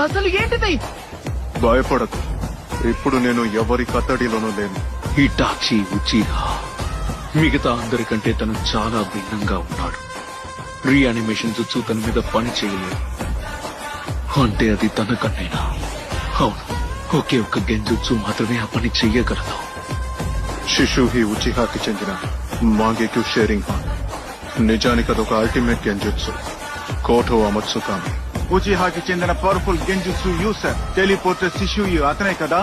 అసలు ఏంటిది? భయపడకు, ఇప్పుడు నేను ఎవరి కత్తడిలోనూ లేను. ఇటాచి ఉచిహా మిగతా అందరికంటే తను చాలా భిన్నంగా ఉన్నాడు. రీయానిమేషన్ జుట్సు తన మీద పని చేయలేదు అంటే అది తన కన్నైనా. అవును, ఒకే ఒక్క గెంజుత్సు మాత్రమే ఆ పని చెయ్యగలదు. షిషుహి ఉచిహాకి చెందిన మాంగేక్యూ షేరింగ్ హాన్. నిజానికి అదొక అల్టిమేట్ గెంజుత్సు, కోటో అమత్సుకామి. ఉచిహాకి చెందిన పవర్ఫుల్ గెంజుత్సు యూసర్ టెలిపోర్టర్ శిశుయు అతనే కదా?